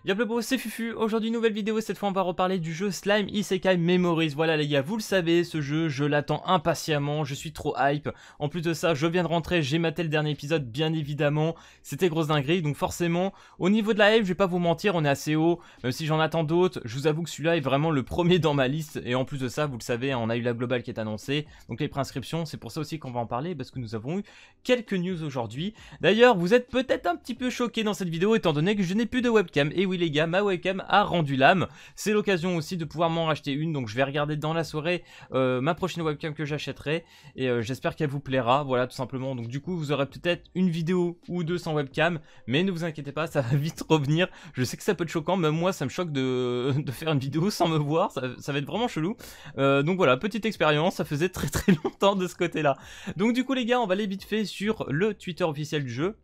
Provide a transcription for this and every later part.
Y'a le beau, c'est Fufu. Aujourd'hui, nouvelle vidéo. Cette fois, on va reparler du jeu Slime Isekai Memories. Voilà, les gars, vous le savez, ce jeu, je l'attends impatiemment. Je suis trop hype. En plus de ça, je viens de rentrer. J'ai maté le dernier épisode, bien évidemment. C'était grosse dinguerie. Donc, forcément, au niveau de la hype, je vais pas vous mentir, on est assez haut. Même si j'en attends d'autres, je vous avoue que celui-là est vraiment le premier dans ma liste. Et en plus de ça, vous le savez, on a eu la globale qui est annoncée. Donc, les préinscriptions, c'est pour ça aussi qu'on va en parler. Parce que nous avons eu quelques news aujourd'hui. D'ailleurs, vous êtes peut-être un petit peu choqués dans cette vidéo, étant donné que je n'ai plus de webcam. Et oui les gars, ma webcam a rendu l'âme. C'est l'occasion aussi de pouvoir m'en racheter une. Donc je vais regarder dans la soirée ma prochaine webcam que j'achèterai. Et j'espère qu'elle vous plaira. Voilà, tout simplement. Donc du coup, vous aurez peut-être une vidéo ou deux sans webcam. Mais ne vous inquiétez pas, ça va vite revenir. Je sais que ça peut être choquant. Même moi, ça me choque de faire une vidéo sans me voir. Ça va être vraiment chelou. Donc voilà, petite expérience. Ça faisait très longtemps de ce côté-là. Donc du coup les gars, on va aller vite fait sur le Twitter officiel du jeu.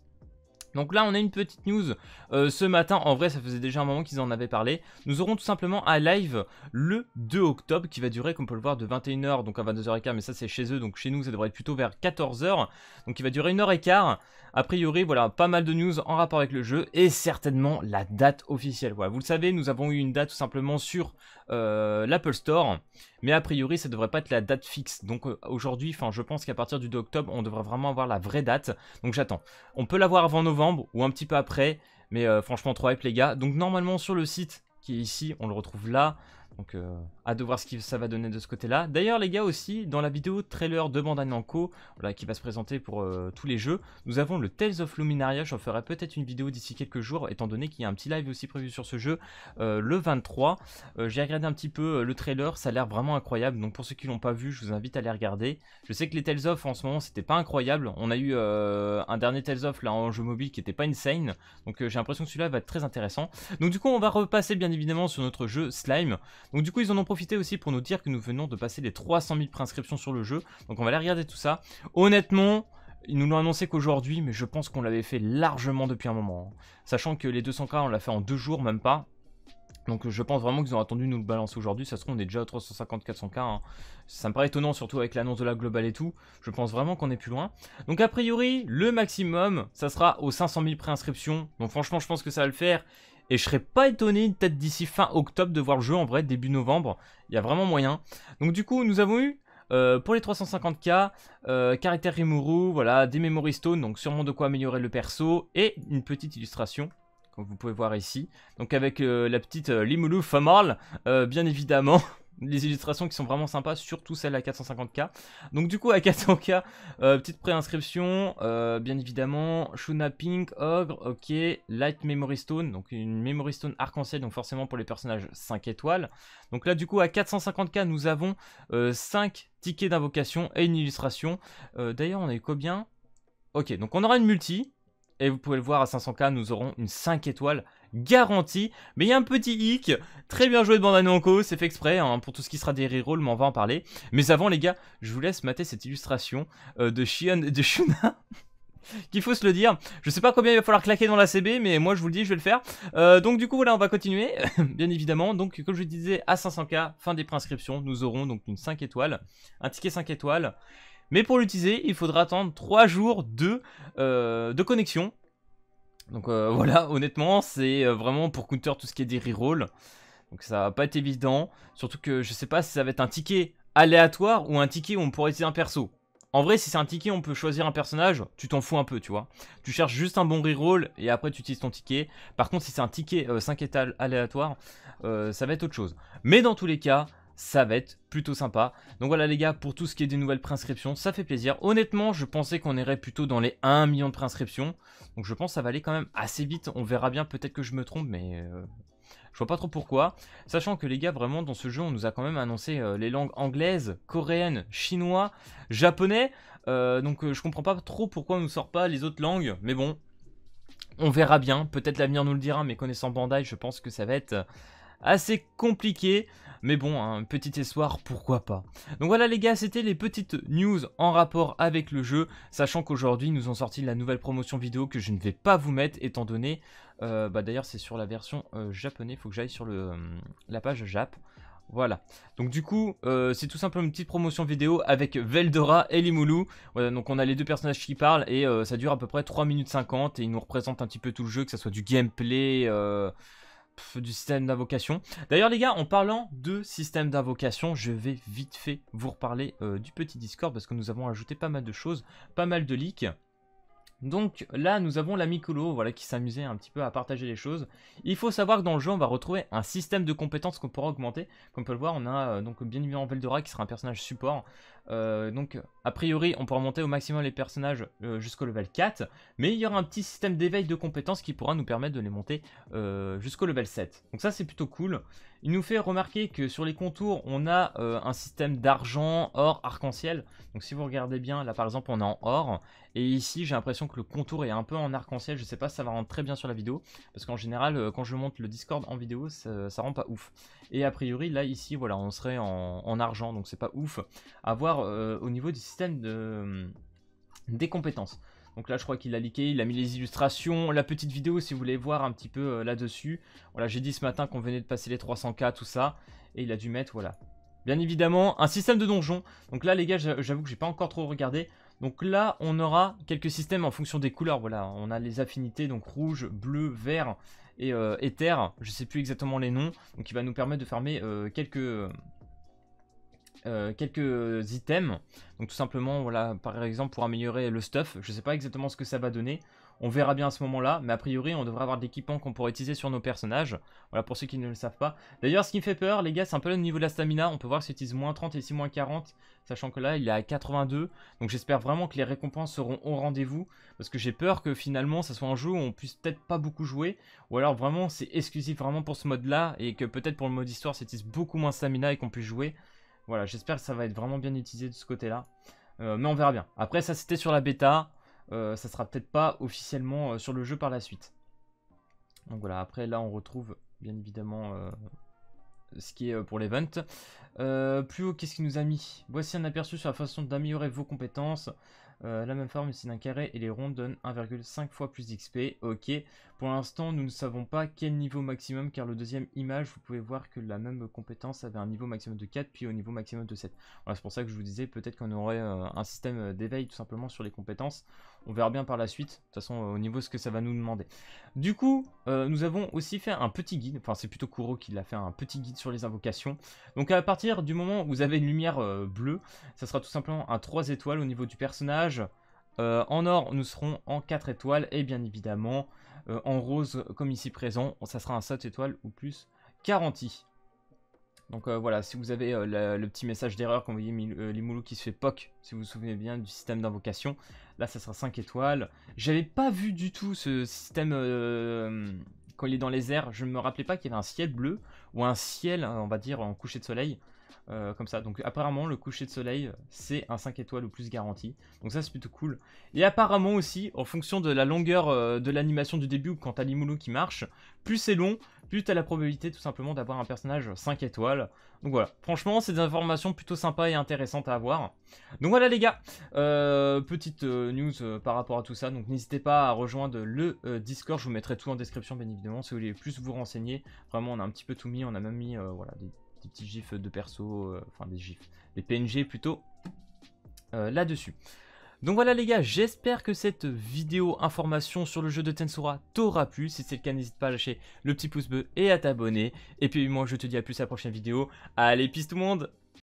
Donc là on a une petite news ce matin, en vrai ça faisait déjà un moment qu'ils en avaient parlé. Nous aurons tout simplement un live le 2 octobre qui va durer, comme on peut le voir, de 21 h donc à 22 h 15, mais ça c'est chez eux, donc chez nous ça devrait être plutôt vers 14 h. Donc il va durer 1 h 15. A priori voilà, pas mal de news en rapport avec le jeu et certainement la date officielle. Voilà, vous le savez, nous avons eu une date tout simplement sur l'Apple Store, mais a priori ça devrait pas être la date fixe. Donc aujourd'hui, enfin je pense qu'à partir du 2 octobre on devrait vraiment avoir la vraie date. Donc j'attends. On peut l'avoir avant novembre ou un petit peu après, mais franchement trop hype les gars. Donc normalement sur le site qui est ici, on le retrouve là. Donc hâte de voir ce que ça va donner de ce côté là. D'ailleurs les gars aussi, dans la vidéo trailer de Bandai Namco, voilà, qui va se présenter pour tous les jeux, nous avons le Tales of Luminaria. J'en ferai peut-être une vidéo d'ici quelques jours, étant donné qu'il y a un petit live aussi prévu sur ce jeu le 23. J'ai regardé un petit peu le trailer, ça a l'air vraiment incroyable. Donc pour ceux qui l'ont pas vu, je vous invite à les regarder. Je sais que les Tales of en ce moment c'était pas incroyable. On a eu un dernier Tales of là en jeu mobile qui était pas insane. Donc j'ai l'impression que celui-là va être très intéressant. Donc du coup on va repasser bien évidemment sur notre jeu Slime. Donc du coup ils en ont profité aussi pour nous dire que nous venons de passer les 300 000 préinscriptions sur le jeu. Donc on va aller regarder tout ça. Honnêtement, ils nous l'ont annoncé qu'aujourd'hui, mais je pense qu'on l'avait fait largement depuis un moment. Sachant que les 200 k on l'a fait en 2 jours, même pas. Donc je pense vraiment qu'ils ont attendu nous le balancer aujourd'hui. Ça se trouve on est déjà à 350-400 k. Hein. Ça me paraît étonnant, surtout avec l'annonce de la globale et tout. Je pense vraiment qu'on est plus loin. Donc a priori, le maximum, ça sera aux 500 000 préinscriptions. Donc franchement, je pense que ça va le faire. Et je serais pas étonné, peut-être d'ici fin octobre, de voir le jeu en vrai, début novembre. Il y a vraiment moyen. Donc du coup, nous avons eu, pour les 350 k, caractère Rimuru, voilà, des Memory Stones, donc sûrement de quoi améliorer le perso, et une petite illustration, comme vous pouvez voir ici. Donc avec la petite Limulu Famal, bien évidemment. Les illustrations qui sont vraiment sympas, surtout celle à 450 k. Donc du coup à 400 k, petite préinscription, bien évidemment, Shuna Pink, Ogre, ok, Light Memory Stone, donc une Memory Stone arc-en-ciel, donc forcément pour les personnages 5 étoiles. Donc là du coup à 450 k nous avons 5 tickets d'invocation et une illustration. D'ailleurs on a eu combien? Ok, donc on aura une multi. Et vous pouvez le voir à 500 k, nous aurons une 5 étoiles garantie. Mais il y a un petit hic. Très bien joué de Bandai Namco, c'est fait exprès hein, pour tout ce qui sera des rerolls, mais on va en parler. Mais avant les gars, je vous laisse mater cette illustration de Shion et de Shuna. Qu'il faut se le dire. Je sais pas combien il va falloir claquer dans la CB, mais moi je vous le dis, je vais le faire. Donc du coup voilà, on va continuer, bien évidemment. Donc comme je disais, à 500 k, fin des préinscriptions, nous aurons donc une 5 étoiles, un ticket 5 étoiles. Mais pour l'utiliser, il faudra attendre 3 jours de connexion. Donc voilà, honnêtement, c'est vraiment pour counter tout ce qui est des rerolls. Donc ça va pas être évident. Surtout que je sais pas si ça va être un ticket aléatoire ou un ticket où on pourrait utiliser un perso. En vrai, si c'est un ticket, on peut choisir un personnage, tu t'en fous un peu, tu vois. Tu cherches juste un bon reroll et après tu utilises ton ticket. Par contre, si c'est un ticket 5 étoiles aléatoire, ça va être autre chose. Mais dans tous les cas, ça va être plutôt sympa. Donc voilà les gars, pour tout ce qui est des nouvelles préinscriptions, ça fait plaisir. Honnêtement, je pensais qu'on irait plutôt dans les 1 million de préinscriptions. Donc je pense que ça va aller quand même assez vite. On verra bien, peut-être que je me trompe, mais je vois pas trop pourquoi. Sachant que les gars, vraiment dans ce jeu, on nous a quand même annoncé les langues anglaises, coréennes, chinois, japonais. Donc je comprends pas trop pourquoi on nous sort pas les autres langues. Mais bon, on verra bien. Peut-être l'avenir nous le dira, mais connaissant Bandai, je pense que ça va être assez compliqué. Mais bon, un petit espoir, pourquoi pas. Donc voilà les gars, c'était les petites news en rapport avec le jeu. Sachant qu'aujourd'hui, nous ont sorti la nouvelle promotion vidéo que je ne vais pas vous mettre, étant donné... d'ailleurs, c'est sur la version japonais, il faut que j'aille sur la page Jap. Voilà, donc du coup, c'est tout simplement une petite promotion vidéo avec Veldora et Limulu. Voilà, donc on a les deux personnages qui parlent et ça dure à peu près 3 minutes 50 et ils nous représentent un petit peu tout le jeu, que ce soit du gameplay... du système d'invocation. D'ailleurs les gars, en parlant de système d'invocation, je vais vite fait vous reparler du petit Discord parce que nous avons ajouté pas mal de choses, pas mal de leaks. Donc là nous avons l'ami Colo, voilà, qui s'amusait un petit peu à partager les choses. Il faut savoir que dans le jeu on va retrouver un système de compétences qu'on pourra augmenter. Comme on peut le voir, on a donc bien évidemment Veldora qui sera un personnage support. Donc a priori on pourra monter au maximum les personnages jusqu'au level 4. Mais il y aura un petit système d'éveil de compétences qui pourra nous permettre de les monter jusqu'au level 7. Donc ça c'est plutôt cool. Il nous fait remarquer que sur les contours on a un système d'argent, or, arc-en-ciel. Donc si vous regardez bien, là par exemple on est en or. Et ici j'ai l'impression que le contour est un peu en arc-en-ciel. Je sais pas si ça va rendre très bien sur la vidéo. Parce qu'en général quand je monte le Discord en vidéo ça rend pas ouf. Et a priori là ici voilà on serait en argent. Donc c'est pas ouf à voir au niveau du système des compétences. Donc là je crois qu'il a leaké, il a mis les illustrations, la petite vidéo si vous voulez voir un petit peu là-dessus. Voilà, j'ai dit ce matin qu'on venait de passer les 300K, tout ça. Et il a dû mettre, voilà. Bien évidemment, un système de donjon. Donc là les gars, j'avoue que j'ai pas encore trop regardé. Donc là on aura quelques systèmes en fonction des couleurs. Voilà, on a les affinités, donc rouge, bleu, vert et éther. Je sais plus exactement les noms. Donc il va nous permettre de farmer quelques items. Donc tout simplement, voilà, par exemple pour améliorer le stuff, je sais pas exactement ce que ça va donner, on verra bien à ce moment là, mais a priori on devrait avoir de l'équipement qu'on pourrait utiliser sur nos personnages, voilà pour ceux qui ne le savent pas. D'ailleurs ce qui me fait peur les gars, c'est un peu le niveau de la stamina, on peut voir que ça utilise moins 30 et ici moins 40, sachant que là il est à 82, donc j'espère vraiment que les récompenses seront au rendez-vous, parce que j'ai peur que finalement ça soit un jeu où on puisse peut-être pas beaucoup jouer, ou alors vraiment c'est exclusif vraiment pour ce mode là, et que peut-être pour le mode histoire ça utilise beaucoup moins stamina et qu'on puisse jouer. Voilà, j'espère que ça va être vraiment bien utilisé de ce côté-là. Mais on verra bien. Après, ça c'était sur la bêta. Ça sera peut-être pas officiellement sur le jeu par la suite. Donc voilà, après là on retrouve bien évidemment ce qui est pour l'event. Plus haut, qu'est-ce qu'il nous a mis? Voici un aperçu sur la façon d'améliorer vos compétences. La même forme ici d'un carré et les ronds donnent 1,5 fois plus d'XP. Ok. Pour l'instant, nous ne savons pas quel niveau maximum, car le deuxième image, vous pouvez voir que la même compétence avait un niveau maximum de 4, puis au niveau maximum de 7. Voilà, c'est pour ça que je vous disais, peut-être qu'on aurait un système d'éveil tout simplement sur les compétences. On verra bien par la suite, de toute façon, au niveau de ce que ça va nous demander. Du coup, nous avons aussi fait un petit guide, enfin c'est plutôt Kuro qui l'a fait, un petit guide sur les invocations. Donc à partir du moment où vous avez une lumière bleue, ça sera tout simplement un 3 étoiles au niveau du personnage. En or, nous serons en 4 étoiles, et bien évidemment, en rose, comme ici présent, ça sera un 7 étoiles ou plus garanti. Donc voilà, si vous avez le petit message d'erreur quand vous voyez Limulu qui se fait POC, si vous vous souvenez bien du système d'invocation, là ça sera 5 étoiles. J'avais pas vu du tout ce système quand il est dans les airs, je ne me rappelais pas qu'il y avait un ciel bleu ou un ciel, on va dire, en coucher de soleil. Comme ça, donc apparemment le coucher de soleil c'est un 5 étoiles ou plus garanti, donc ça c'est plutôt cool. Et apparemment aussi en fonction de la longueur de l'animation du début, quand t'as Limulu qui marche, plus c'est long, plus t'as la probabilité tout simplement d'avoir un personnage 5 étoiles. Donc voilà, franchement c'est des informations plutôt sympas et intéressantes à avoir. Donc voilà les gars, petite news par rapport à tout ça, donc n'hésitez pas à rejoindre le Discord, je vous mettrai tout en description bien évidemment si vous voulez plus vous renseigner. Vraiment on a un petit peu tout mis, on a même mis voilà, des petits gifs de perso, enfin des gifs, des PNG plutôt là-dessus. Donc voilà les gars, j'espère que cette vidéo information sur le jeu de Tensura t'aura plu. Si c'est le cas, n'hésite pas à lâcher le petit pouce bleu et à t'abonner. Et puis moi je te dis à plus à la prochaine vidéo. Allez, peace tout le monde!